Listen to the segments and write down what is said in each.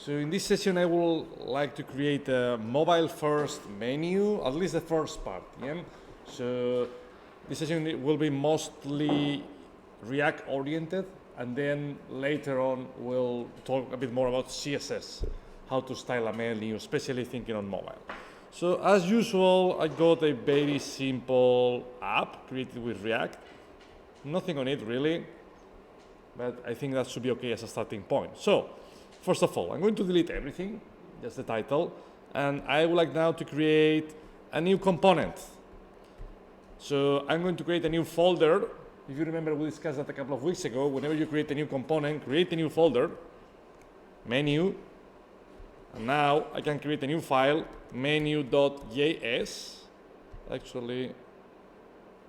So in this session, I would like to create a mobile-first menu, at least the first part. Yeah? So this session will be mostly React-oriented, and then later on we'll talk a bit more about CSS, how to style a menu, especially thinking on mobile. So as usual, I got a very simple app created with React. Nothing on it really, but I think that should be okay as a starting point. So first of all, I'm going to delete everything, just the title, and I would like now to create a new component. So I'm going to create a new folder. If you remember, we discussed that a couple of weeks ago. Whenever you create a new component, create a new folder, menu, and now I can create a new file, menu.js. Actually,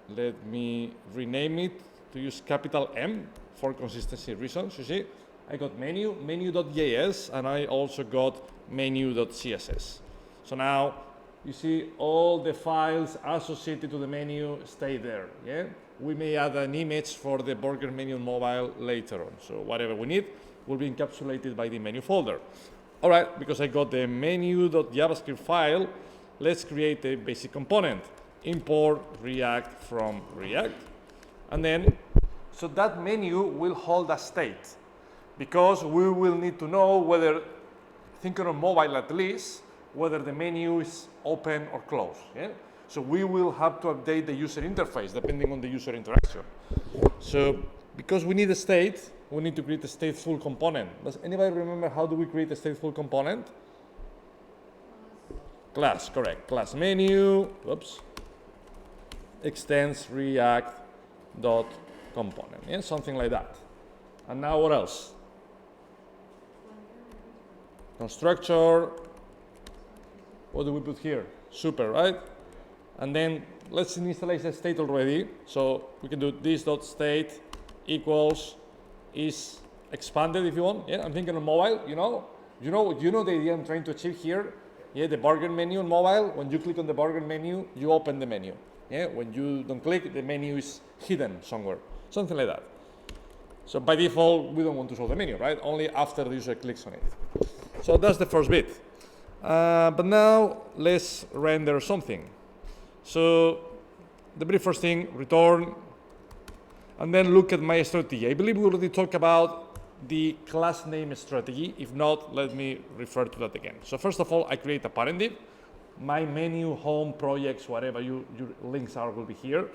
let me rename it to use capital M for consistency reasons. You see, I got menu.js, and I also got menu.css. So now you see all the files associated to the menu stay there. Yeah, we may add an image for the burger menu on mobile later on. So whatever we need will be encapsulated by the menu folder. All right, because I got the menu.javascript file, let's create a basic component. Import React from React, and then so that menu will hold a state, because we will need to know whether, thinking on mobile at least, whether the menu is open or closed. Yeah? So we will have to update the user interface depending on the user interaction. So because we need a state, we need to create a stateful component. Does anybody remember how do we create a stateful component? Class, correct. Class menu, oops, extends React dot component, yeah, something like that. And now what else? Constructor. What do we put here? Super, right? And then let's initialize the state already. So we can do this.state equals is expanded if you want. Yeah, I'm thinking on mobile. You know the idea I'm trying to achieve here. Yeah, the bargain menu on mobile. When you click on the bargain menu, you open the menu. Yeah, when you don't click, the menu is hidden somewhere. Something like that. So by default, we don't want to show the menu, right? Only after the user clicks on it. So that's the first bit. But now let's render something. So the very first thing, return, and then look at my strategy. I believe we already talked about the class name strategy. If not, let me refer to that again. So first of all, I create a parent div. My menu, home, projects, whatever your links are will be here.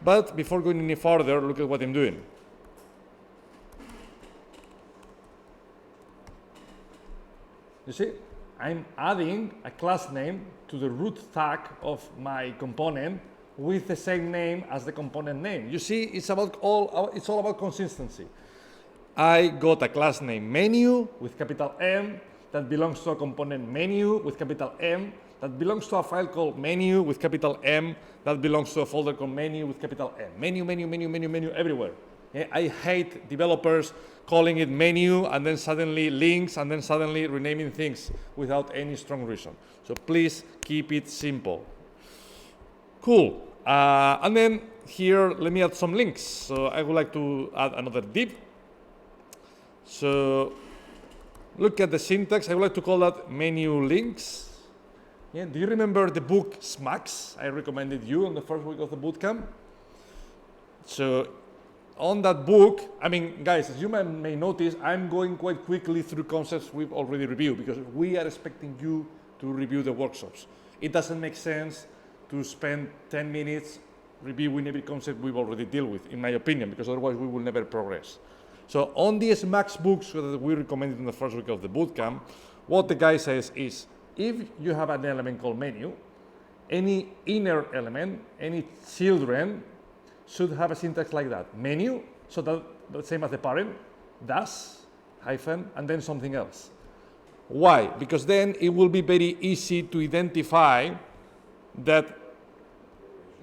But before going any further, look at what I'm doing. You see, I'm adding a class name to the root tag of my component with the same name as the component name. You see, it's all about consistency. I got a class name menu with capital M that belongs to a component menu with capital M that belongs to a file called menu with capital M that belongs to a folder called menu with capital M. Menu everywhere. Yeah, I hate developers calling it menu and then suddenly links and then suddenly renaming things without any strong reason. So please keep it simple. Cool. And then here, let me add some links. So I would like to add another div. So look at the syntax. I would like to call that menu links. Yeah, do you remember the book Smacks I recommended you on the first week of the bootcamp? So on that book, I mean, guys, as you may notice, I'm going quite quickly through concepts we've already reviewed because we are expecting you to review the workshops. It doesn't make sense to spend 10 minutes reviewing every concept we've already dealt with, in my opinion, because otherwise we will never progress. So on these Max books that we recommended in the first week of the bootcamp, what the guy says is, if you have an element called menu, any inner element, any children, should have a syntax like that. Menu, so that the same as the parent, dash, hyphen, and then something else. Why? Because then it will be very easy to identify that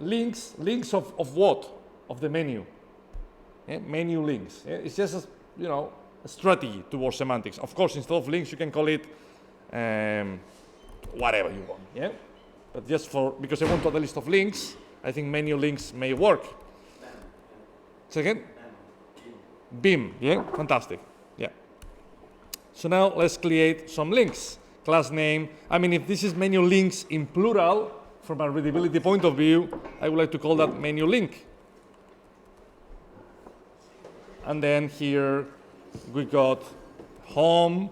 links of what? Of the menu. Yeah? Menu links. Yeah? It's just a strategy towards semantics. Of course, instead of links, you can call it whatever you want. Yeah? But just because I want to add a list of links, I think menu links may work. Second? BIM, yeah, fantastic, yeah. So now let's create some links. Class name, I mean, if this is menu links in plural, from a readability point of view, I would like to call that menu link. And then here we got home,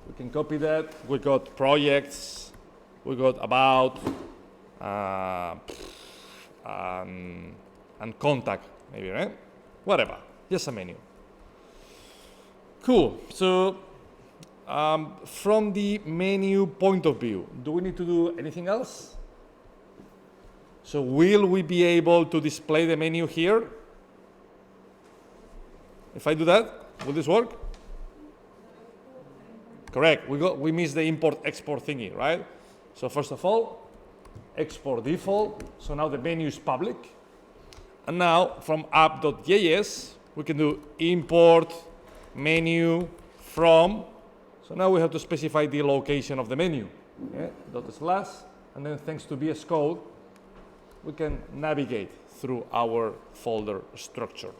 we can copy that. We got projects, we got about, and contact, maybe, right? Whatever, just a menu. Cool, so from the menu point of view, do we need to do anything else? So will we be able to display the menu here? If I do that, will this work? Correct, we missed the import-export thingy, right? So first of all, export default, so now the menu is public. And now from app.js, we can do import menu from, so now we have to specify the location of the menu, dot slash, and then thanks to VS Code, we can navigate through our folder structure.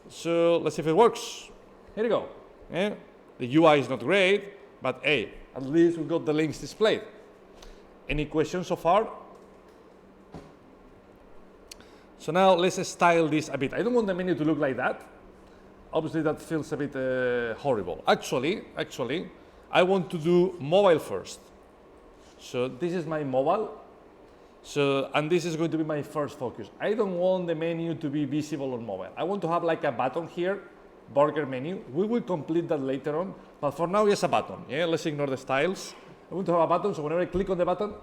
So let's see if it works. Here we go. The UI is not great, but hey, at least we got the links displayed. Any questions so far? So now let's style this a bit. I don't want the menu to look like that. Obviously that feels a bit horrible. Actually, I want to do mobile first. So this is my mobile. So, and this is going to be my first focus. I don't want the menu to be visible on mobile. I want to have like a button here, burger menu. We will complete that later on, but for now, just a button. Yeah, let's ignore the styles. I want to have a button, so whenever I click on the button,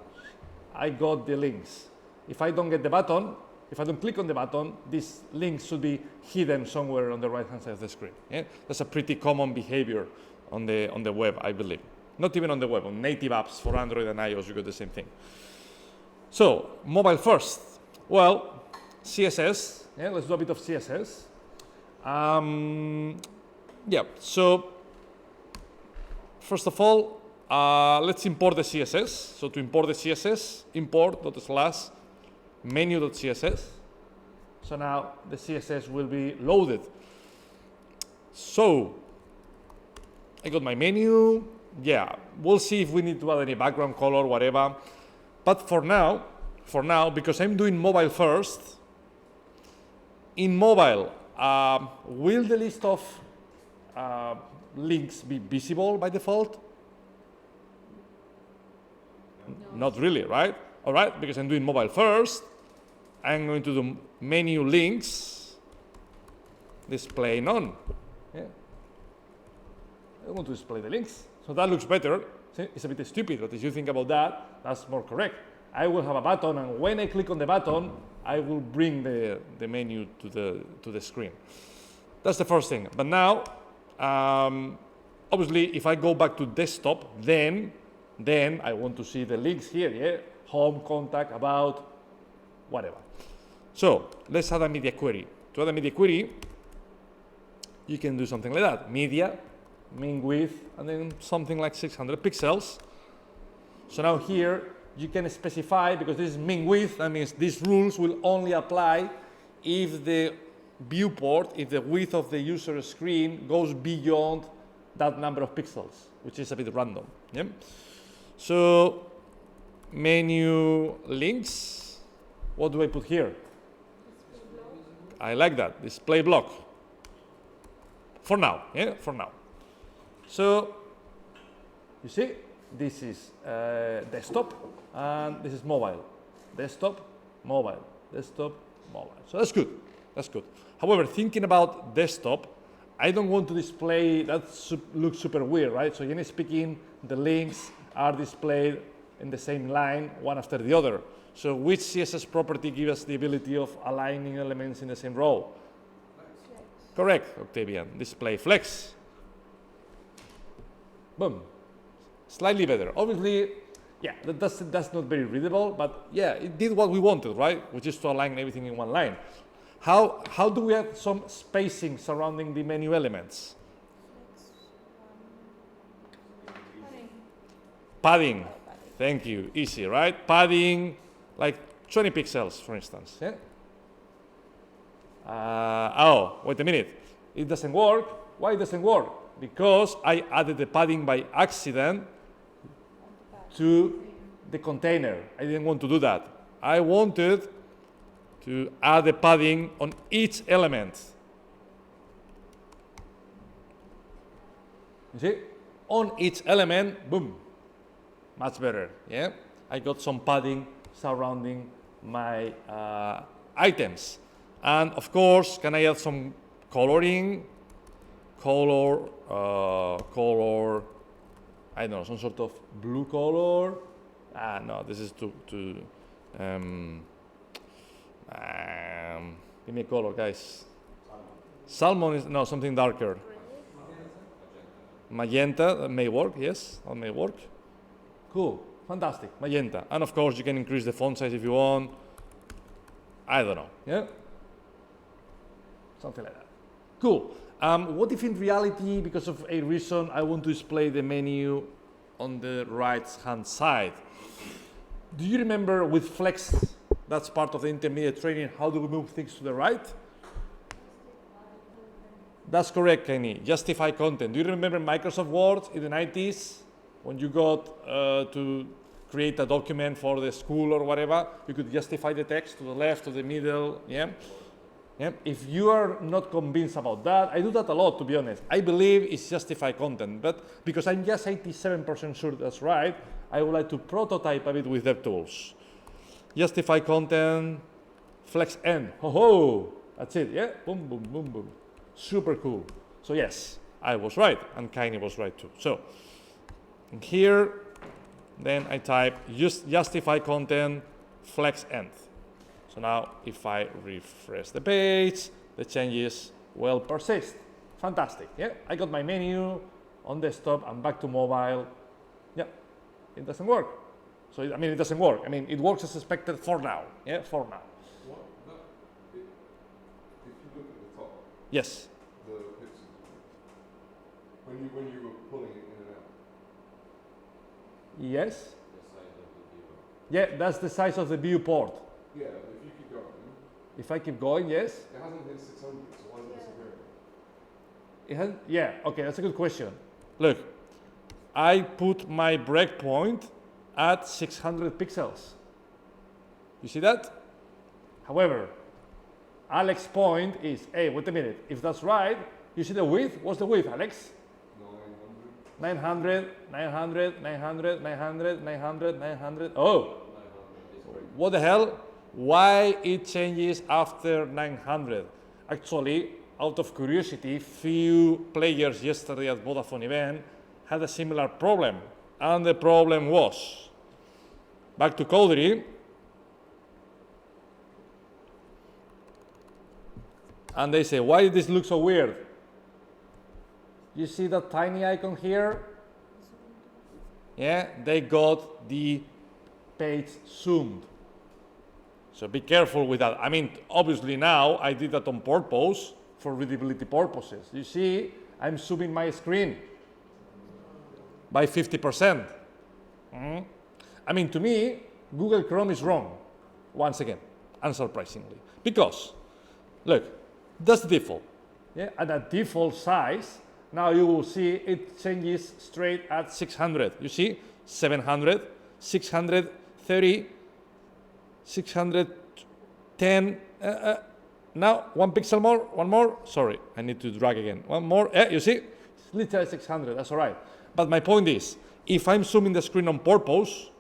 I got the links. If I don't get the button, if I don't click on the button, these links should be hidden somewhere on the right-hand side of the screen. Yeah? That's a pretty common behavior on the web, I believe. Not even on the web, on native apps for Android and iOS, you get the same thing. So, mobile first. Well, CSS. Yeah, let's do a bit of CSS. Yeah, so first of all, let's import the CSS. So to import the CSS, import.slash menu.css. So now the CSS will be loaded. So I got my menu. Yeah, we'll see if we need to add any background color, whatever. But for now, because I'm doing mobile first, in mobile, will the list of links be visible by default? No. Not really, right? All right, because I'm doing mobile first, I'm going to do menu links, display none. Yeah. I want to display the links. So that looks better. It's a bit stupid, but if you think about that, that's more correct. I will have a button, and when I click on the button, I will bring the menu to the screen. That's the first thing. But now, obviously, if I go back to desktop, then I want to see the links here, yeah? Home, contact, about, whatever. So let's add a media query. To add a media query, you can do something like that. Media, min width, and then something like 600 pixels. So now here, you can specify, because this is min width, that means these rules will only apply if the viewport, if the width of the user screen goes beyond that number of pixels, which is a bit random. Yeah? So menu links, what do I put here? I like that, display block. For now, yeah, for now. So, you see, this is desktop, and this is mobile. Desktop, mobile, desktop, mobile. So that's good, that's good. However, thinking about desktop, I don't want to display, that looks super weird, right? So generally speaking, the links are displayed in the same line, one after the other. So which CSS property gives us the ability of aligning elements in the same row? Flex. Correct, Octavian, display flex. Boom. Slightly better. Obviously, yeah, that's not very readable, but yeah, it did what we wanted, right? Which is to align everything in one line. How do we have some spacing surrounding the menu elements? Padding. Thank you. Easy, right? Padding, like 20 pixels, for instance. Yeah? Oh, wait a minute. it doesn't work. Why it doesn't work? Because I added the padding by accident to the container. I didn't want to do that. I wanted to add the padding on each element. You see? On each element, boom, much better, yeah? I got some padding surrounding my items. And of course, can I add some coloring? Color, I don't know, some sort of blue color. No, this is too give me a color, guys. Salmon is, no, something darker. Magenta, that may work, yes, that may work. Cool, fantastic, magenta. And of course, you can increase the font size if you want. I don't know, yeah? Something like that. Cool. What if in reality, because of a reason, I want to display the menu on the right-hand side? Do you remember with Flex, that's part of the intermediate training, how do we move things to the right? That's correct, Kenny. Justify content. Do you remember Microsoft Word in the 90s? When you got to create a document for the school or whatever, you could justify the text to the left, to the middle, yeah? Yeah. If you are not convinced about that, I do that a lot, to be honest. I believe it's justify content, but because I'm just 87% sure that's right, I would like to prototype a bit with DevTools. Justify content, flex end. Ho-ho! That's it, yeah? Boom, boom, boom, boom. Super cool. So yes, I was right, and Kaini was right too. So in here, then I type justify content, flex end. So now if I refresh the page, the changes will persist. Fantastic, yeah? I got my menu on desktop, I'm back to mobile. Yeah, it doesn't work. So, it doesn't work. It works as expected for now, yeah, for now. What? No, if you look at the top, yes. The pixels, when you were pulling it in and out. Yes. The size of the view. Yeah, that's the size of the viewport. Yeah, but if you keep going. If I keep going, yes. It hasn't hit 600, so why is it disappearing? It has, yeah, okay, that's a good question. Look, I put my breakpoint at 600 pixels. You see that? However, Alex's point is, hey, wait a minute, if that's right, you see the width? What's the width, Alex? 900, 900, 900, 900, 900, 900. Oh, what the hell? Why it changes after 900? Actually, out of curiosity, few players yesterday at Vodafone event had a similar problem. And the problem was, back to Codery, and they say, why does this look so weird? You see that tiny icon here? Yeah, they got the page zoomed. So be careful with that. Obviously now I did that on purpose for readability purposes. You see, I'm zooming my screen by 50%. To me, Google Chrome is wrong, once again, unsurprisingly. Because, look, that's the default. Yeah? At a default size, now you will see it changes straight at 600. You see, 700, 630, 610. Now, one pixel more, one more. Sorry, I need to drag again. One more. You see, it's literally 600. That's all right. But my point is, if I'm zooming the screen on purpose,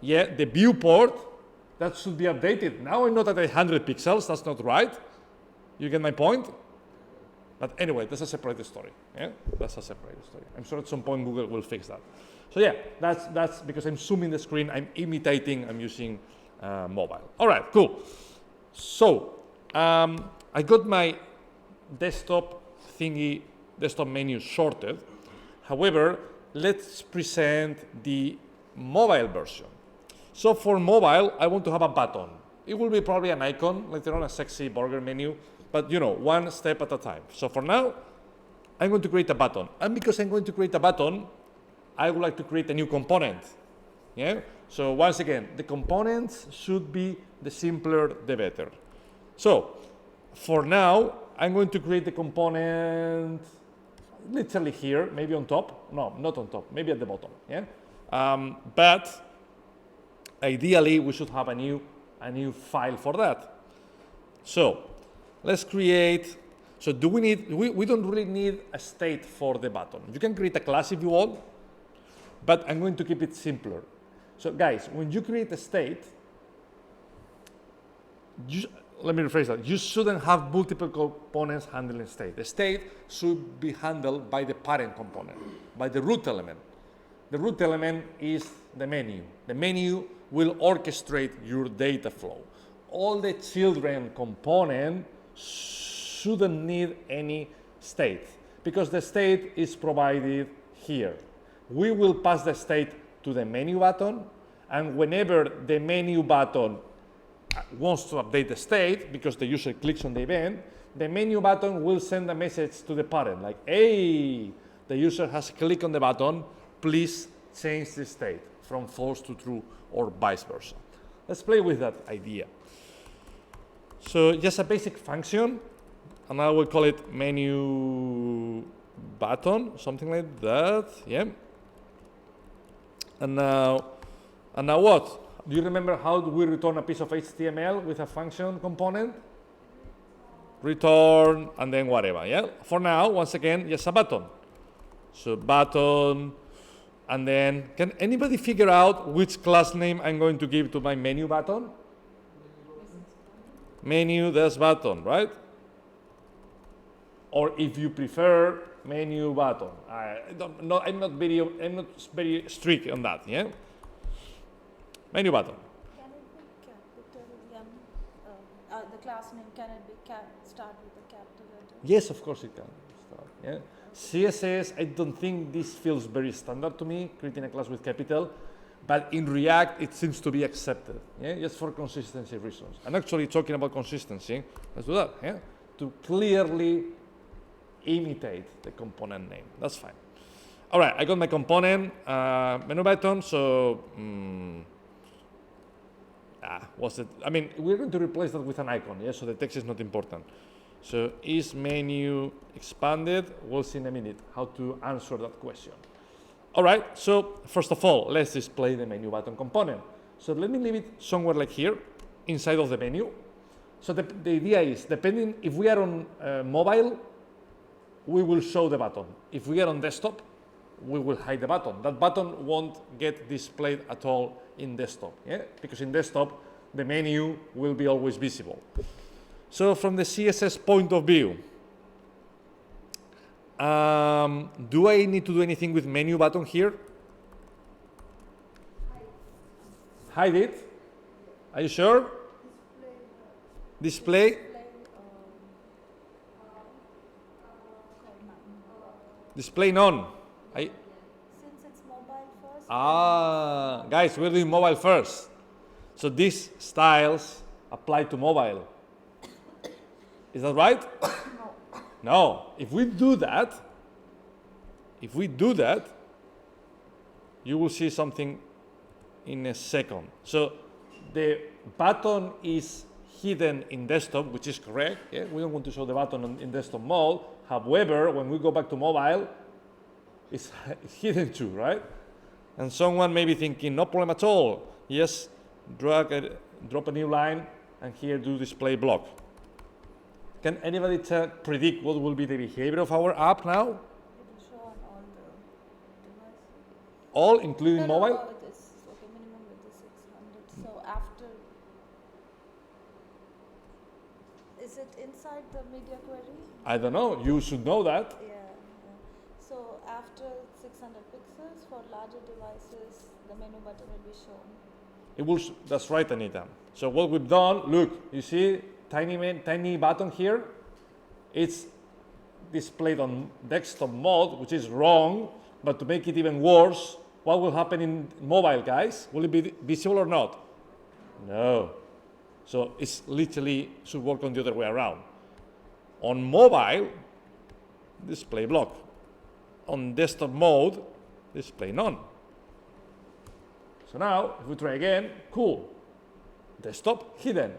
yeah, the viewport, that should be updated. Now I'm not at 100 pixels. That's not right. You get my point? But anyway, that's a separate story. Yeah, that's a separate story. I'm sure at some point Google will fix that. So yeah, that's because I'm zooming the screen. I'm imitating. I'm using mobile. All right, cool. So I got my desktop menu sorted. However, let's present the mobile version. So for mobile, I want to have a button. It will be probably an icon, later on a sexy burger menu, but one step at a time. So for now, I'm going to create a button. And because I'm going to create a button, I would like to create a new component. Yeah? So once again, the components should be the simpler, the better. So for now, I'm going to create the component literally here, maybe on top. No, not on top, maybe at the bottom. Yeah, but ideally we should have a new file for that. So let's create. So do we need? We don't really need a state for the button. You can create a class if you want, but I'm going to keep it simpler. So guys, when you create a state, let me rephrase that. You shouldn't have multiple components handling state. The state should be handled by the parent component, by the root element. The root element is the menu. The menu will orchestrate your data flow. All the children component shouldn't need any state because the state is provided here. We will pass the state to the menu button, and whenever the menu button wants to update the state because the user clicks on the event, the menu button will send a message to the parent like, hey, the user has clicked on the button, please change the state from false to true or vice versa. Let's play with that idea. So just a basic function, and I will call it menu button, something like that, yeah. And now what? Do you remember how we return a piece of HTML with a function component? Return, and then whatever, yeah? For now, once again, just a button. So button, and then, can anybody figure out which class name I'm going to give to my menu button? Menu dash button, right? Or if you prefer, menu button. I'm not very strict on that, yeah? Menu button. Can it be capital M? The class name, can it be start with a capital letter? Yes, of course it can start, yeah? CSS, I don't think this feels very standard to me, creating a class with capital, but in React it seems to be accepted, yeah? Just for consistency reasons. And actually talking about consistency, let's do that, yeah? To clearly imitate the component name, that's fine. All right, I got my component, menu button, so, what's it? I mean, we're going to replace that with an icon, yeah? So the text is not important. So is menu expanded? We'll see in a minute how to answer that question. All right, so first of all, let's display the menu button component. So let me leave it somewhere like here, inside of the menu. So the idea is, depending, if we are on mobile, we will show the button. If we are on desktop, we will hide the button. That button won't get displayed at all in desktop, yeah? Because in desktop, the menu will be always visible. So from the CSS point of view, do I need to do anything with menu button here? Hide it? Are you sure? Display? Display none. Since it's mobile first. Guys, we're doing mobile first. So these styles apply to mobile. Is that right? No. If we do that, you will see something in a second. So the button is hidden in desktop, which is correct. Yeah? We don't want to show the button in desktop mode. However, when we go back to mobile, it's hidden too, right? And someone may be thinking, no problem at all. Yes, drop a new line, and here do display block. Can anybody predict what will be the behavior of our app now? It will show on all the devices. All, including mobile? No, it is. Okay, minimum width is 600. So after, is it inside the media query? I don't know. You should know that. Yeah. So after 600 pixels for larger devices, the menu button will be shown. It will. That's right, Anita. So what we've done, look, you see, tiny button here. It's displayed on desktop mode, which is wrong. But to make it even worse, what will happen in mobile, guys? Will it be visible or not? No. So it's literally should work on the other way around. On mobile, display block. On desktop mode, display none. So now, if we try again, cool. Desktop hidden,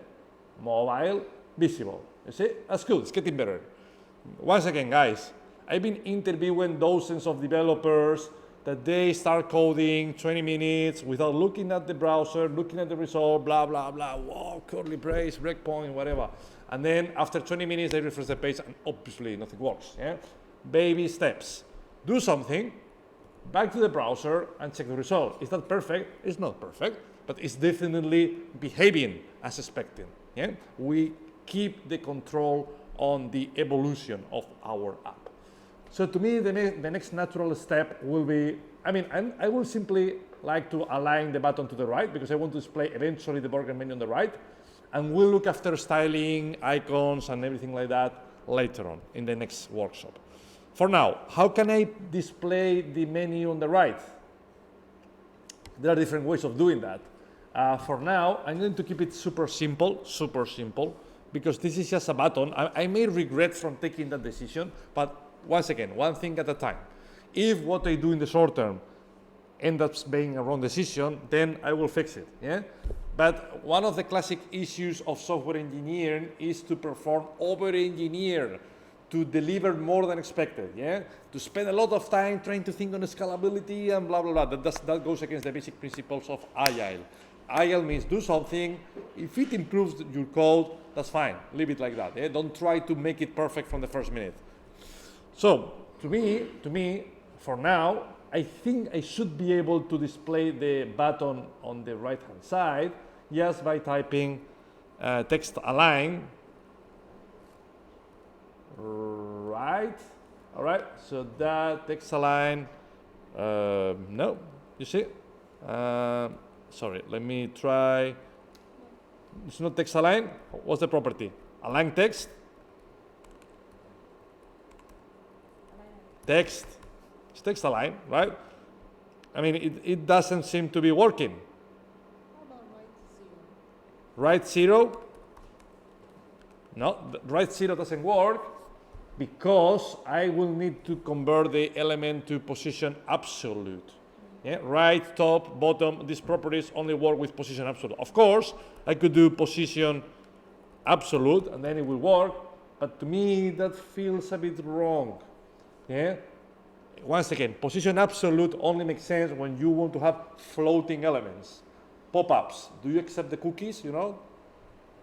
mobile visible. You see, that's good, it's getting better. Once again, guys, I've been interviewing dozens of developers that they start coding 20 minutes without looking at the browser, looking at the result, blah, blah, blah, whoa, curly brace, breakpoint, whatever. And then after 20 minutes, they refresh the page and obviously nothing works. Yeah? Baby steps. Do something, back to the browser and check the result. Is that perfect? It's not perfect, but it's definitely behaving as expected. Yeah? We keep the control on the evolution of our app. So to me, the next natural step will be, I will simply like to align the button to the right because I want to display eventually the burger menu on the right. And we'll look after styling, icons, and everything like that later on in the next workshop. For now, how can I display the menu on the right? There are different ways of doing that. For now, I'm going to keep it super simple, because this is just a button. I may regret from taking that decision, but once again, one thing at a time. If what I do in the short term ends up being a wrong decision, then I will fix it. Yeah? But one of the classic issues of software engineering is to perform over-engineer, to deliver more than expected. Yeah? To spend a lot of time trying to think on scalability and blah, blah, blah. That goes against the basic principles of Agile. Agile means do something. If it improves your code, that's fine. Leave it like that. Yeah? Don't try to make it perfect from the first minute. So, to me, for now, I think I should be able to display the button on the right-hand side just by typing text align right. All right, so that text align, no, you see? Sorry, let me try. It's not text align. What's the property? Align text. Text, it's text align, right? It doesn't seem to be working. How about Right 0? No, right 0 doesn't work because I will need to convert the element to position absolute. Yeah? Right, top, bottom, these properties only work with position absolute. Of course, I could do position absolute and then it will work, but to me that feels a bit wrong. Yeah. Once again, position absolute only makes sense when you want to have floating elements. Pop-ups. Do you accept the cookies? You know,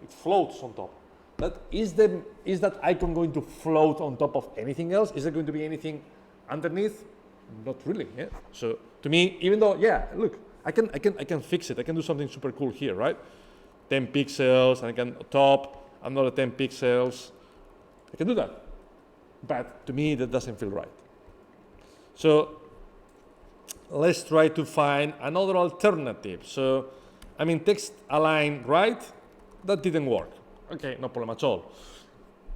it floats on top. But is that icon going to float on top of anything else? Is there going to be anything underneath? Not really. Yeah. So to me, even though, yeah, look, I can fix it. I can do something super cool here, right? 10 pixels, and I can top another 10 pixels. I can do that. But to me, that doesn't feel right. So let's try to find another alternative. So, text align right, that didn't work. Okay, no problem at all.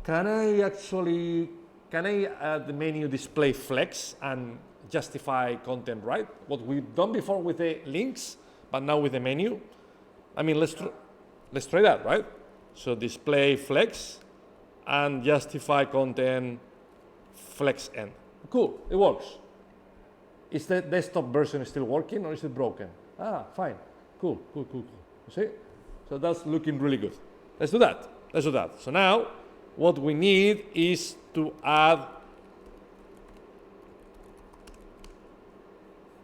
Can I add the menu display flex and justify content right? What we've done before with the links, but now with the menu. Let's try that, right? So display flex and justify content flex end. Cool, it works. Is the desktop version still working or is it broken? Ah, fine. Cool. You see? So that's looking really good. Let's do that. So now, what we need is to add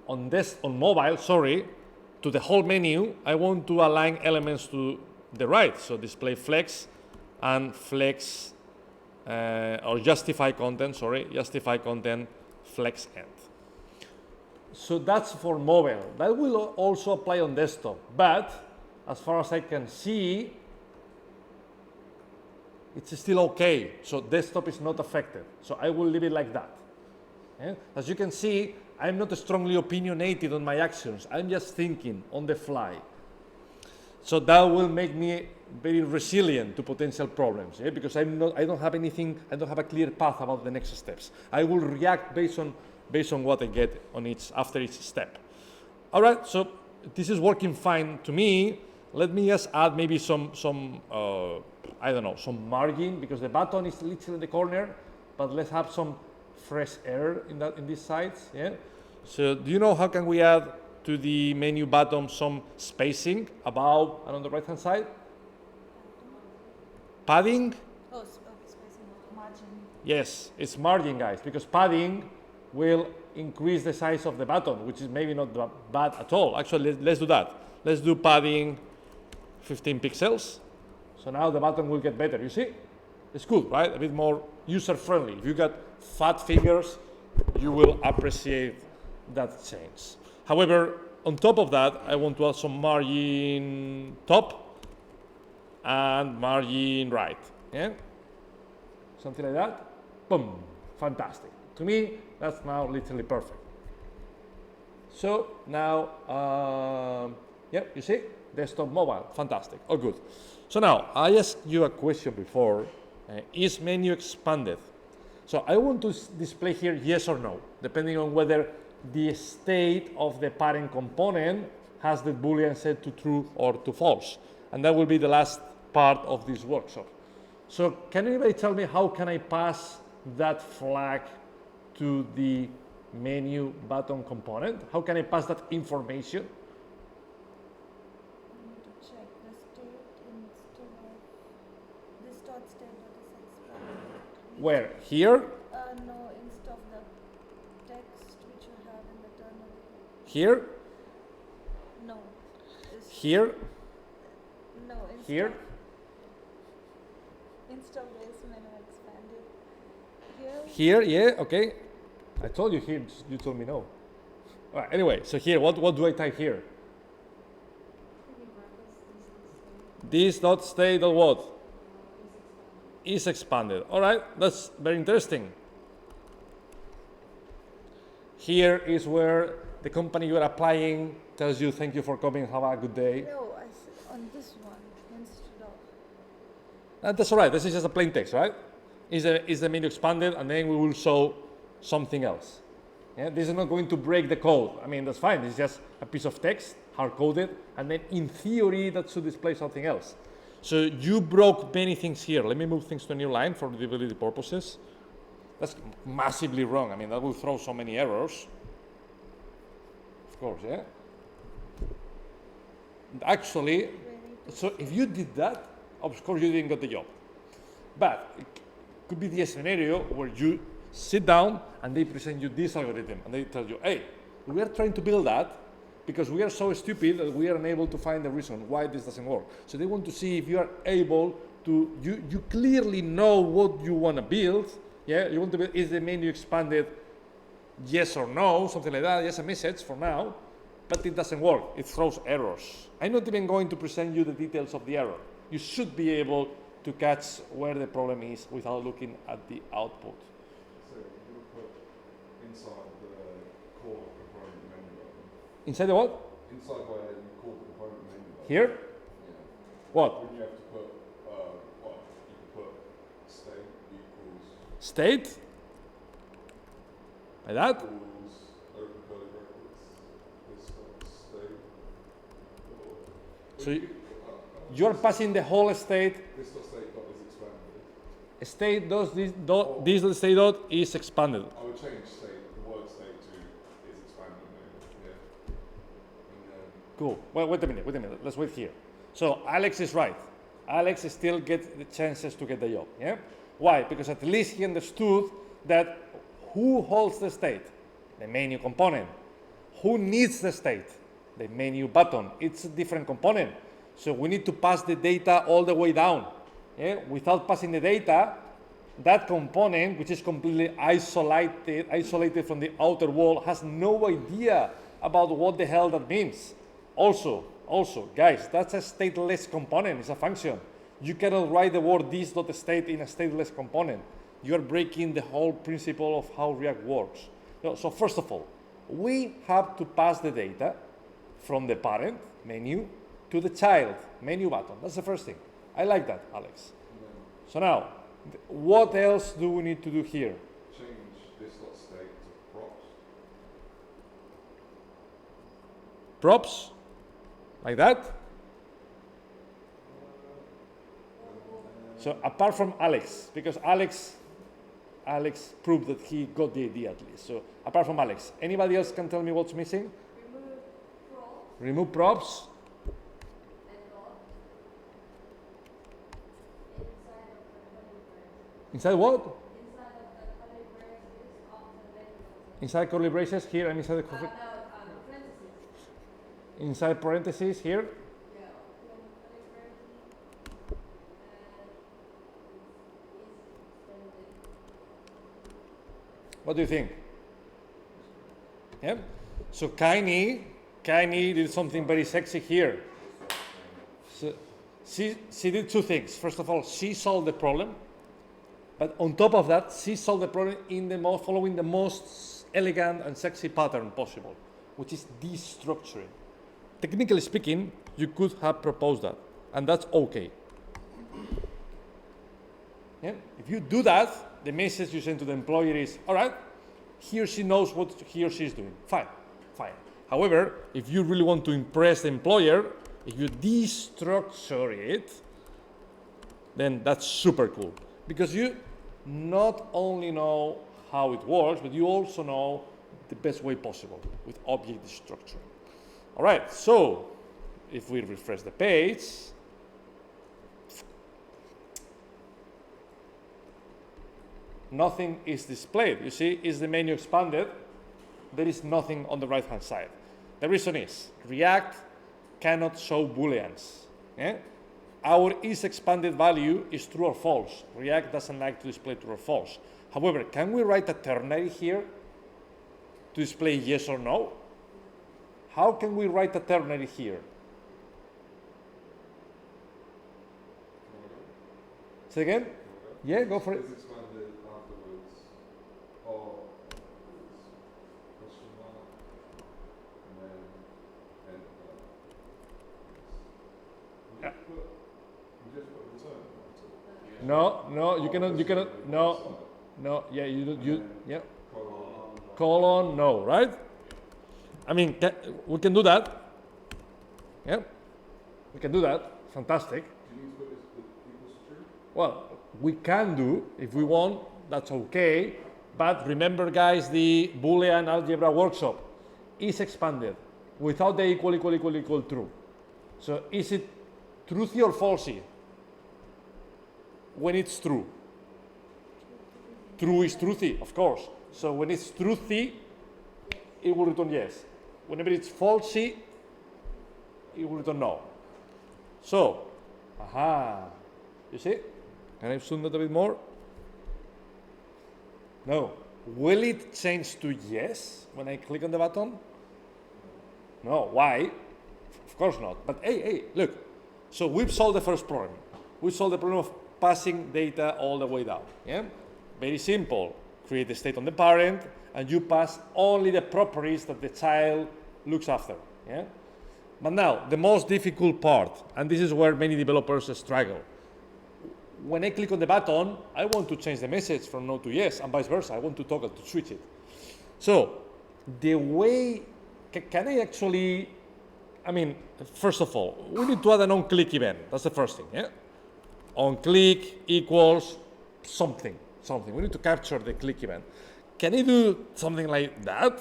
on mobile, to the whole menu, I want to align elements to the right. So display flex and flex or justify content flex end. So that's for mobile. That will also apply on desktop, but as far as I can see, it's still okay. So desktop is not affected. So I will leave it like that. Yeah? As you can see, I'm not strongly opinionated on my actions. I'm just thinking on the fly. So that will make me very resilient to potential problems, yeah? Because I don't have a clear path about the next steps. I will react based on what I get after each step. All right, so this is working fine to me. Let me just add maybe some margin, because the button is literally in the corner, but let's have some fresh air in these sides, yeah? So do you know how can we add to the menu button some spacing above and on the right hand side? Padding? Oh, okay, spacing margin. Yes, it's margin, guys, because padding will increase the size of the button, which is maybe not bad at all. Actually, let's do that. Let's do padding 15 pixels. So now the button will get better. You see? It's good, right? A bit more user-friendly. If you got fat fingers, you will appreciate that change. However, on top of that, I want to add some margin top and margin right. Yeah? Something like that. Boom. Fantastic. To me, that's now literally perfect. So now, yeah, you see? Desktop, mobile. Fantastic. All good. So now, I asked you a question before. Is menu expanded? So I want to display here yes or no, depending on whether the state of the parent component has the Boolean set to true or to false. And that will be the last part of this workshop. So can anybody tell me how can I pass that flag to the menu button component? How can I pass that information? I need to check the state instead of this dot state dot is expanded. Where? Here? No, instead of the text which you have in the terminal. Here? No. This Here? No. Instead Here? Of, instead of this menu expanded. Here. Here, yeah, okay. I told you here, you told me no. All right, anyway, so here, what do I type here? This dot state dot what? Is expanded. All right, that's very interesting. Here is where the company you are applying tells you thank you for coming, have a good day. No, I said on this one instead of. That's all right, this is just a plain text, right? Is the menu expanded, and then we will show something else. Yeah, this is not going to break the code. I mean, that's fine. It's just a piece of text, hard-coded, and then in theory, that should display something else. So you broke many things here. Let me move things to a new line for readability purposes. That's massively wrong. I mean, that will throw so many errors. Of course, yeah? Actually, so if you did that, of course you didn't get the job. But it could be the scenario where you sit down and they present you this algorithm and they tell you, hey, we are trying to build that because we are so stupid that we are unable to find the reason why this doesn't work. So they want to see if you are able to, you clearly know what you want to build. Yeah, you want to build, is the menu expanded, yes or no, something like that, just a message for now, but it doesn't work, it throws errors. I'm not even going to present you the details of the error. You should be able to catch where the problem is without looking at the output. So you put inside the core component menu button. Inside the what? Inside where you call the component menu button. Here? Yeah. What? When you have to put, well, you can put state equals State? Like that? equals open curly brackets. This dot state. So you are passing the whole state. This dot state dot is expanded. State does this dot, this state dot is expanded. I would change state, the word state to is expanded maybe. Yeah. And then Cool. Well, wait a minute. Let's wait here. So Alex is right. Alex still gets the chances to get the job. Yeah. Why? Because at least he understood that who holds the state? The menu component. Who needs the state? The menu button. It's a different component. So we need to pass the data all the way down. Yeah? Without passing the data, that component, which is completely isolated from the outer world, has no idea about what the hell that means. Also, guys, that's a stateless component. It's a function. You cannot write the word this.state in a stateless component. You are breaking the whole principle of how React works. So first of all, we have to pass the data from the parent menu to the child menu button. That's the first thing. I like that, Alex. So now, what else do we need to do here? change this dot state to props. Props, like that. So apart from Alex, because Alex proved that he got the idea at least. So apart from Alex, anybody else can tell me what's missing? Remove props. Inside what? Inside of the curly braces of the menu button. Inside curly braces here and inside the No, parentheses. inside parentheses here. Yeah, open curly braces. And is extended. What do you think? Yeah. So Kaini did something very sexy here. So she did two things. First of all, she solved the problem, but on top of that, she solved the problem in the following the most elegant and sexy pattern possible, which is destructuring. Technically speaking, you could have proposed that, and that's okay. Yeah? If you do that, the message you send to the employer is, all right, he or she knows what he or she is doing. Fine. However, if you really want to impress the employer, if you destructure it, then that's super cool. Because you not only know how it works, but you also know the best way possible with object destructure. All right, so if we refresh the page, nothing is displayed. You see, is the menu expanded? There is nothing on the right-hand side. The reason is React cannot show booleans. Yeah? Our is expanded value is true or false. React doesn't like to display true or false. However, can we write a ternary here to display yes or no? How can we write a ternary here? Say again? Yeah, go for it. Is expanded afterwards, or question mark, and then enter. Yeah. We just put return at No, you cannot, no, yeah, yeah. Colon, no, right? I mean, we can do that. Yeah, we can do that. Fantastic. Do you need to put this equals true? Well, we can do, if we want, that's okay. But remember, guys, the Boolean algebra workshop is expanded without the equal true. So is it truthy or falsy? When it's true. True is truthy, of course. So when it's truthy, it will return yes. Whenever it's falsy, it will return no. So, you see? Can I zoom that a bit more? No. Will it change to yes when I click on the button? No. Why? Of course not. But hey, look. So we've solved the first problem. We solved the problem of passing data all the way down. Yeah? Very simple. Create the state on the parent, and you pass only the properties that the child looks after. Yeah? But now, the most difficult part, and this is where many developers struggle. When I click on the button, I want to change the message from no to yes, and vice versa. I want to toggle to switch it. So, the way, can I actually, I mean, first of all, we need to add an on-click event. That's the first thing. Yeah? On-click equals something. We need to capture the click event. Can I do something like that?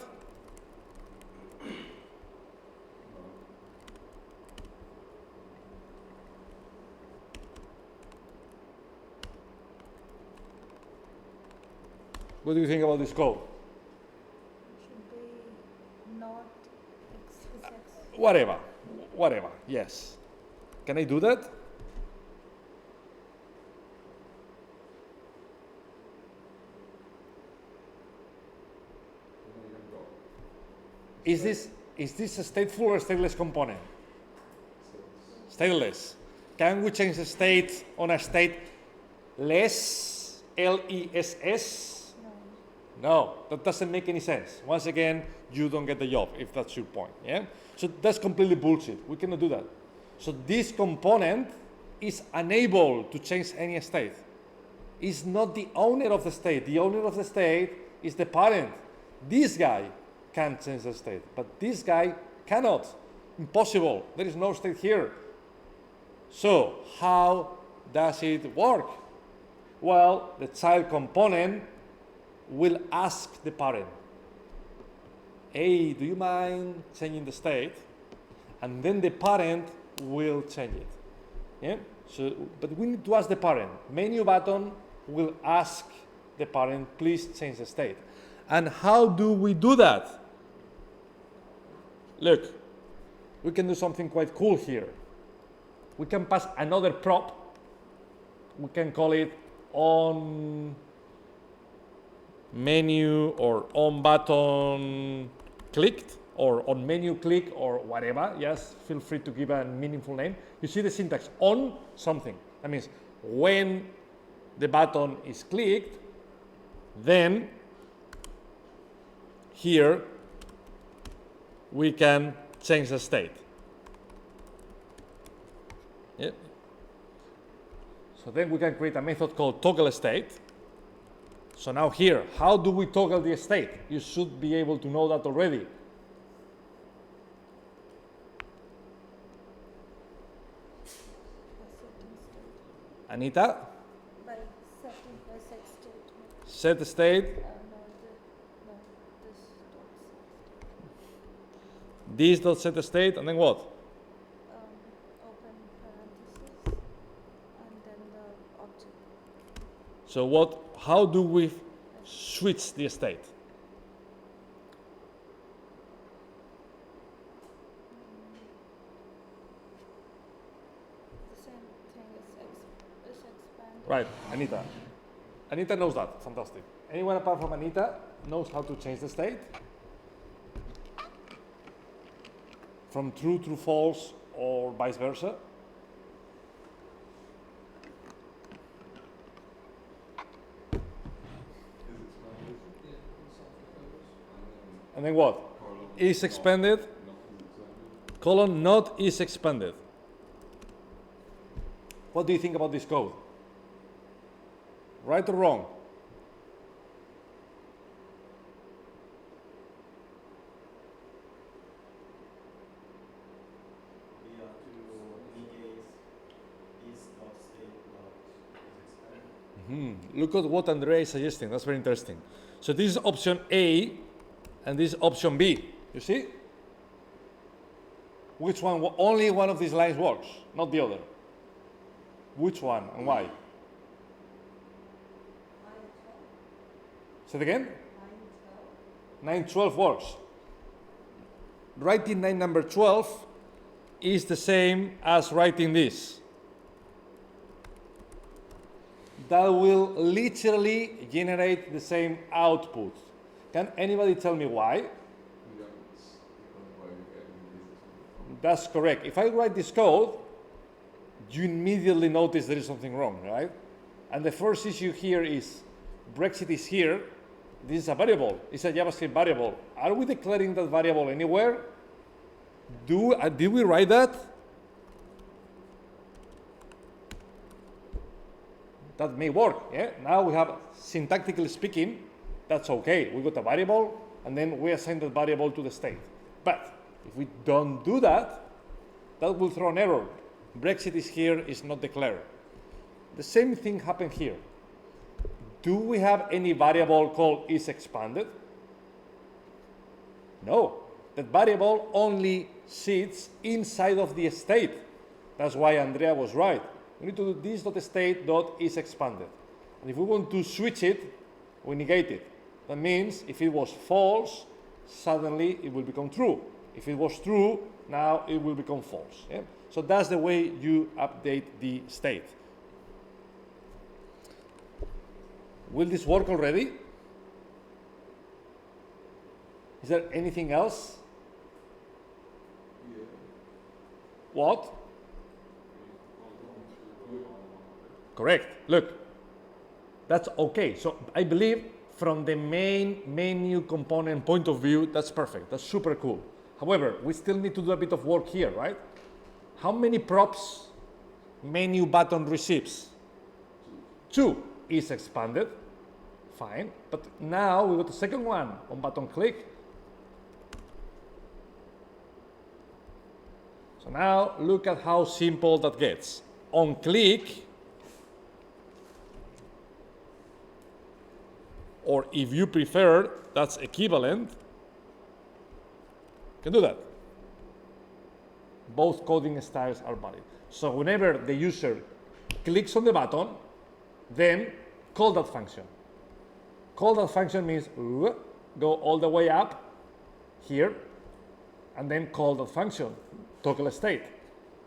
What do you think about this code? Should be not XSX. Whatever, yes. Can I do that? Is this a stateful or stateless component? Stateless. Can we change the state on a stateless, L-E-S-S? No, that doesn't make any sense. Once again, you don't get the job, if that's your point. Yeah? So that's completely bullshit. We cannot do that. So this component is unable to change any state. It's not the owner of the state. The owner of the state is the parent. This guy can change the state, but this guy cannot. Impossible. There is no state here. So how does it work? Well, the child component will ask the parent, hey, do you mind changing the state? And then the parent will change it. Yeah? So, but we need to ask the parent. Menu button will ask the parent, please change the state. And how do we do that? Look, we can do something quite cool here. We can pass another prop. We can call it on menu or on button clicked or on menu click or whatever. Yes, feel free to give a meaningful name. You see the syntax on something. That means when the button is clicked, then here we can change the state. Yep. So then we can create a method called toggle state. So now here, how do we toggle the state? You should be able to know that already. Anita? By setting the set state. Set the state. This dot set the state, and then what? Open parentheses and then the object. So what? How do we switch the state? The same thing is expanded. Right, Anita. Anita knows that. Fantastic. Anyone apart from Anita knows how to change the state? From true to false or vice versa? And then what? Is expanded, colon not is expanded. What do you think about this code? Right or wrong? We have to negate is not state not is expanded. Look at what Andrea is suggesting. That's very interesting. So this is option A, and this is option B. You see? Which one? Only one of these lines works, not the other. Which one and why? Say it again? 912 works. Writing line number 12 is the same as writing this. That will literally generate the same output. Can anybody tell me why? Yeah, it's because why you get this. That's correct. If I write this code, you immediately notice there is something wrong, right? And the first issue here is Brexit is here. This is a variable. It's a JavaScript variable. Are we declaring that variable anywhere? Did we write that? That may work. Yeah. Now we have, syntactically speaking, that's okay. We got a variable, and then we assign that variable to the state. But if we don't do that, that will throw an error. Brexit is here is not declared. The same thing happened here. Do we have any variable called is expanded? No. That variable only sits inside of the state. That's why Andrea was right. We need to do this.state.is expanded. And if we want to switch it, we negate it. That means if it was false, suddenly it will become true. If it was true, now it will become false. Yeah? So that's the way you update the state. Will this work already? Is there anything else? Yeah. What? Correct. Look, that's okay. So I believe from the main menu component point of view, that's perfect. That's super cool. However, we still need to do a bit of work here, right? How many props menu button receives? 2 is expanded. Fine. But now we got the second one on button click. So now look at how simple that gets. On click, or if you prefer, that's equivalent, you can do that. Both coding styles are valid. So whenever the user clicks on the button, then call that function. Call that function means go all the way up here, and then call that function, toggle state.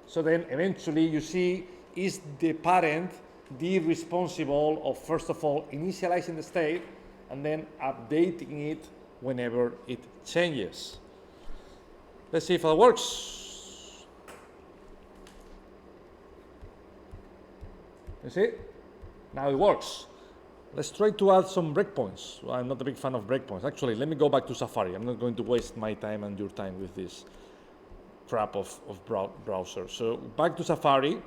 So then eventually you see, is the parent the responsible of, first of all, initializing the state and then updating it whenever it changes. Let's see if that works. You see? Now it works. Let's try to add some breakpoints. Well, I'm not a big fan of breakpoints. Actually, let me go back to Safari. I'm not going to waste my time and your time with this crap of browser. So back to Safari.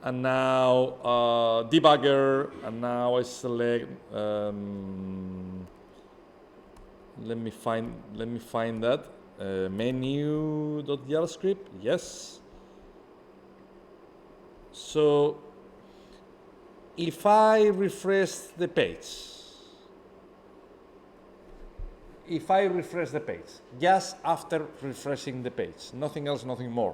And now debugger, and now I select. Let me find that menu.javascript. Yes. So if I refresh the page, just after refreshing the page, nothing else, nothing more,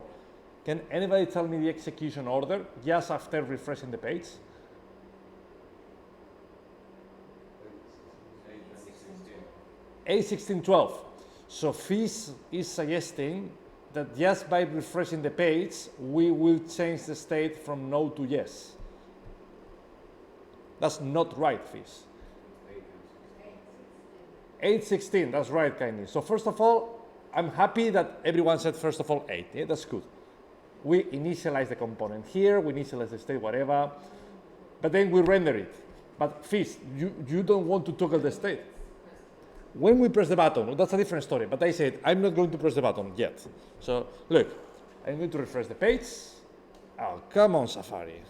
can anybody tell me the execution order just after refreshing the page? 8.16.12. So FIS is suggesting that just by refreshing the page, we will change the state from no to yes. That's not right, FIS. 8.16, that's right, Kaini. So first of all, I'm happy that everyone said first of all 8. Yeah, that's good. We initialize the component here, we initialize the state, whatever, but then we render it. But FIS, you don't want to toggle the state. When we press the button, that's a different story, but I said, I'm not going to press the button yet. So look, I'm going to refresh the page. Oh, come on, Safari.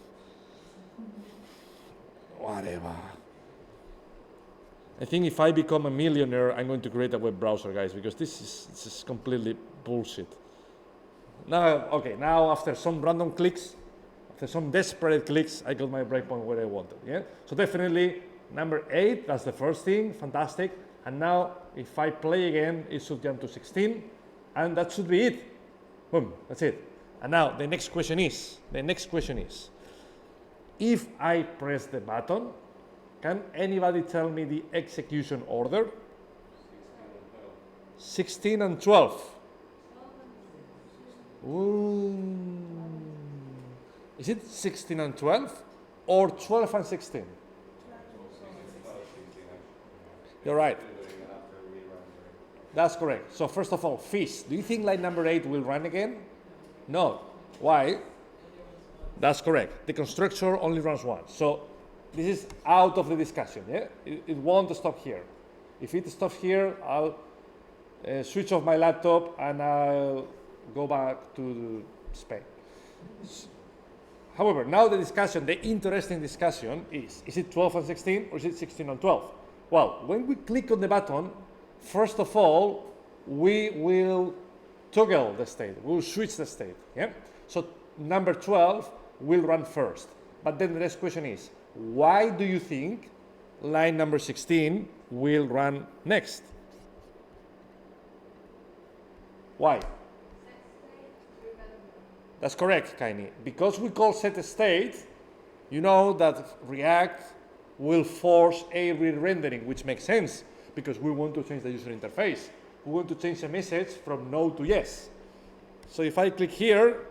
Whatever. I think if I become a millionaire, I'm going to create a web browser, guys, because this is completely bullshit. Now, okay, now after some random clicks, after some desperate clicks, I got my breakpoint where I wanted, yeah? So definitely number 8, that's the first thing, fantastic. And now if I play again, it should jump to 16, and that should be it. Boom, that's it. And now the next question is, if I press the button, can anybody tell me the execution order? 16 and 12. Ooh. Is it 16 and 12 or 12 and 16? You're right. That's correct. So first of all, FIS, do you think line number 8 will run again? No. Why? That's correct. The constructor only runs once. So this is out of the discussion. Yeah? It won't stop here. If it stops here, I'll switch off my laptop and I'll go back to Spain. However, now the interesting discussion is it 12 and 16 or is it 16 and 12? Well, when we click on the button, first of all, we will toggle the state. We'll switch the state. Yeah? So number 12 will run first. But then the next question is, why do you think line number 16 will run next? Why? That's correct, Kaini. Because we call set state, you know that React will force a re-rendering, which makes sense because we want to change the user interface. We want to change the message from no to yes. So if I click here,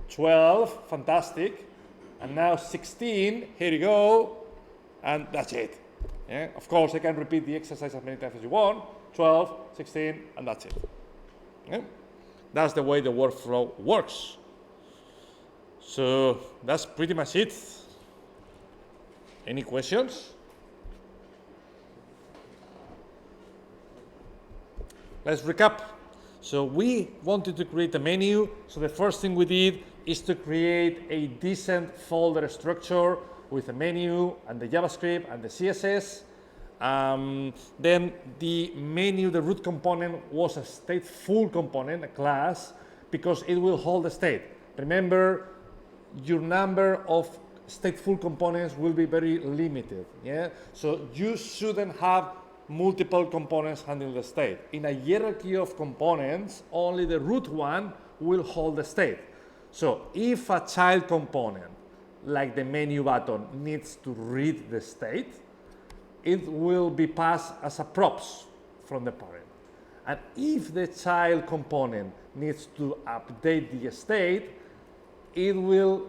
12, fantastic. And now 16, here you go. And that's it. Yeah? Of course, I can repeat the exercise as many times as you want. 12, 16, and that's it. Yeah? That's the way the workflow works. So that's pretty much it. Any questions? Let's recap. So we wanted to create a menu. So the first thing we did is to create a decent folder structure with a menu and the JavaScript and the CSS. Then the menu, the root component, was a stateful component, a class, because it will hold the state. Remember, your number of stateful components will be very limited. Yeah? So you shouldn't have multiple components handling the state. In a hierarchy of components, only the root one will hold the state. So if a child component, like the menu button, needs to read the state, it will be passed as a props from the parent. And if the child component needs to update the state, it will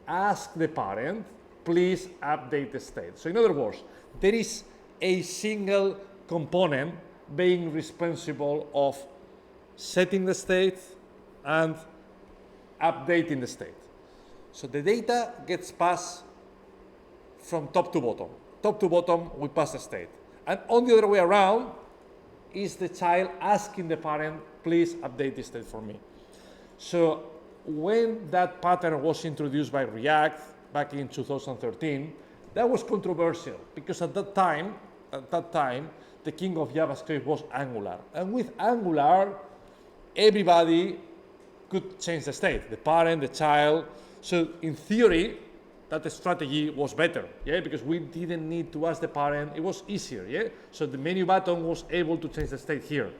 ask the parent, please update the state. So in other words, there is a single component being responsible of setting the state and updating the state. So the data gets passed from top to bottom. Top to bottom, we pass the state. And on the other way around is the child asking the parent, please update the state for me. So when that pattern was introduced by React back in 2013, that was controversial because at that time, the king of JavaScript was Angular. And with Angular, everybody could change the state, the parent, the child. So in theory, that strategy was better, yeah, because we didn't need to ask the parent. It was easier, yeah. So the menu button was able to change the state here.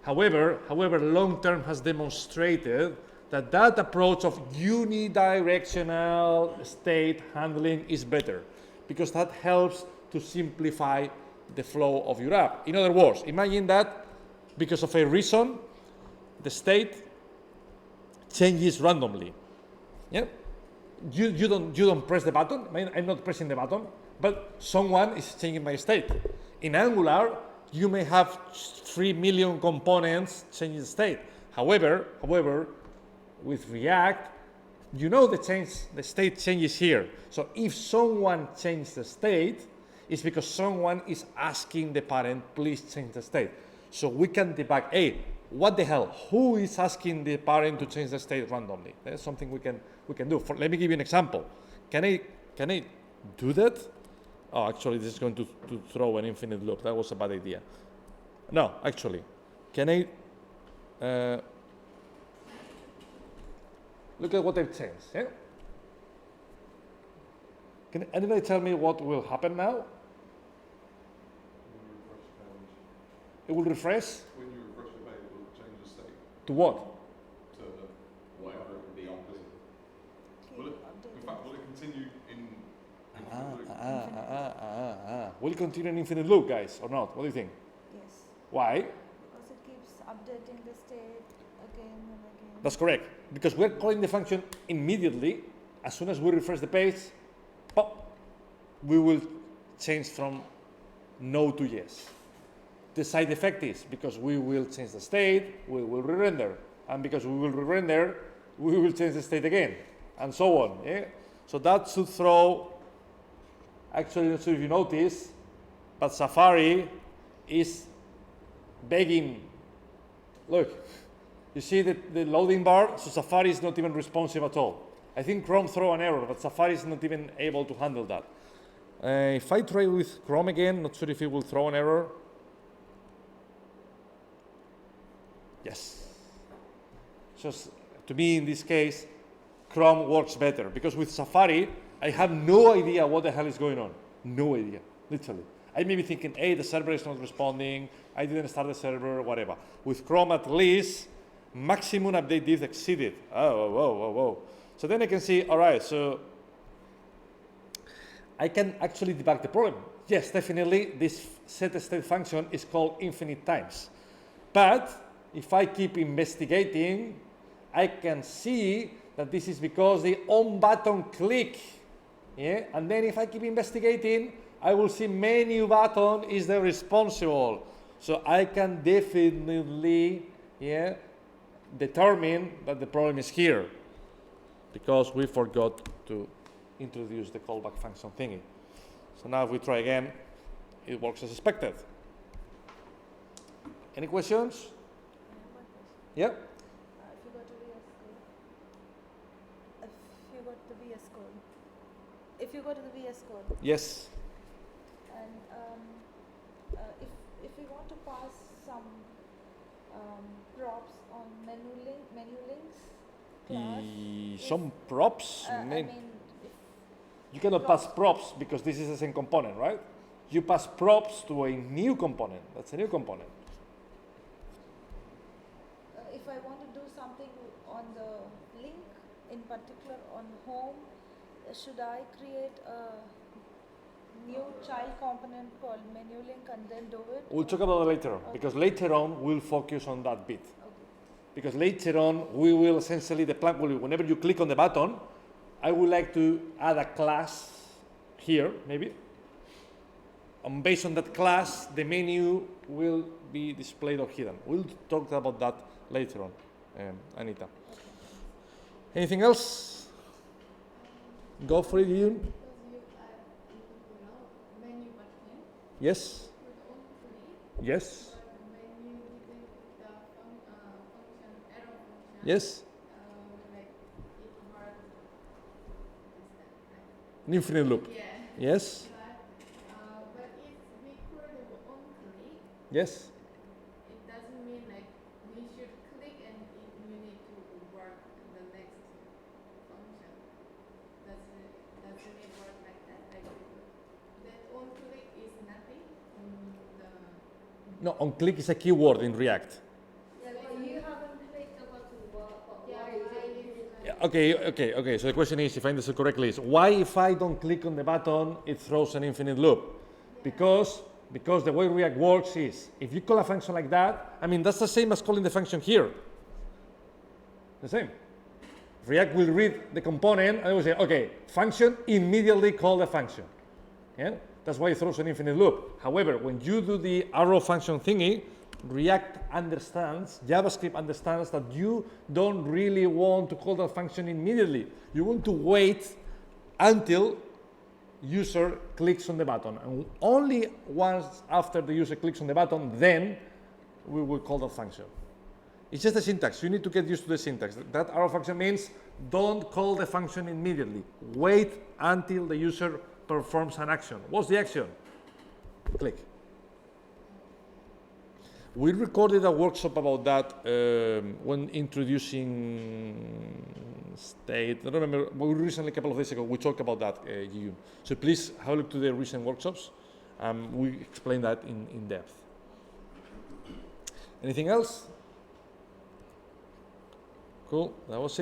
However, long term has demonstrated that approach of unidirectional state handling is better because that helps to simplify the flow of your app. In other words, imagine that because of a reason, the state changes randomly. Yeah? You don't press the button. I mean, I'm not pressing the button, but someone is changing my state. In Angular, you may have 3 million components changing the state. However, with React, you know the state changes here. So if someone changes the state, it's because someone is asking the parent, please change the state. So we can debug, hey, what the hell? Who is asking the parent to change the state randomly? That's something we can do. Let me give you an example. Can I do that? Oh, actually, this is going to throw an infinite loop. That was a bad idea. No, actually, can I? Look at what I've changed. Yeah? Can anybody tell me what will happen now? It will refresh. When you refresh the page, it will change the state To what? to whatever it would be on visible. Will it, in fact, will it continue in infinite loop? Will it continue in infinite loop, guys, or not? What do you think? Yes, Why? because it keeps updating the state again and again. That's correct. Because we're calling the function immediately. As soon as we refresh the page, pop, we will change from no to yes. The side effect is because we will change the state, we will re-render. And because we will re-render, we will change the state again. And so on. Yeah? So that should throw, actually, not sure if you notice, but Safari is begging. Look, you see the loading bar? So Safari is not even responsive at all. I think Chrome throw an error, but Safari is not even able to handle that. If I try with Chrome again, not sure if it will throw an error. Yes. So to me, in this case, Chrome works better because with Safari, I have no idea what the hell is going on. No idea, literally. I may be thinking, hey, the server is not responding. I didn't start the server, whatever. With Chrome, at least, maximum update diff exceeded. Oh, whoa. So then I can see, all right, so I can actually debug the problem. Yes, definitely, this set state function is called infinite times. But if I keep investigating, I can see that this is because the on button click. Yeah? And then if I keep investigating, I will see menu button is the responsible. So I can definitely determine that the problem is here because we forgot to introduce the callback function thingy. So now if we try again, it works as expected. Any questions? Yeah? If you go to VS Code, if you go to the VS Code, Yes. and if we want to pass some props on menu links class, Some props. I mean, if You cannot pass props because this is the same component, right? You pass props to a new component. That's a new component. if I want to do something on the particular on home, should I create a new child component called menu link and then do it? We'll talk about it later on, because later on we'll focus on that bit. Okay. Because later on we will essentially, the plan will, whenever you click on the button, I would like to add a class here, maybe. And based on that class, the menu will be displayed or hidden. We'll talk about that later on, Anita. Anything else? Go for it, Yun. Because you add, menu button Yes? with on click, Yes? but the menu detect the function, arrow function. Yes? Like it works. An infinite loop. Yeah. Yes? But if we create the on click, Yes? it doesn't mean like we should click and we need to work the next function. Doesn't it work like that? Like that on click is nothing. No, on click is a keyword in React. Yeah, but you haven't clicked the button. Why is it? Yeah, okay. So the question is, if I understood correctly, is why if I don't click on the button, it throws an infinite loop? Because the way React works is, if you call a function like that, I mean, that's the same as calling the function here. The same. React will read the component and it will say, okay, function, immediately call the function. Yeah? That's why it throws an infinite loop. However, when you do the arrow function thingy, React understands, JavaScript understands that you don't really want to call that function immediately. You want to wait until user clicks on the button. And only once after the user clicks on the button, then we will call that function. It's just a syntax. You need to get used to the syntax. That arrow function means don't call the function immediately. Wait until the user performs an action. What's the action? Click. We recorded a workshop about that when introducing state. I don't remember, but recently, a couple of days ago, we talked about that, Yun. So please have a look to the recent workshops. We explain that in depth. Anything else? Cool, that was it.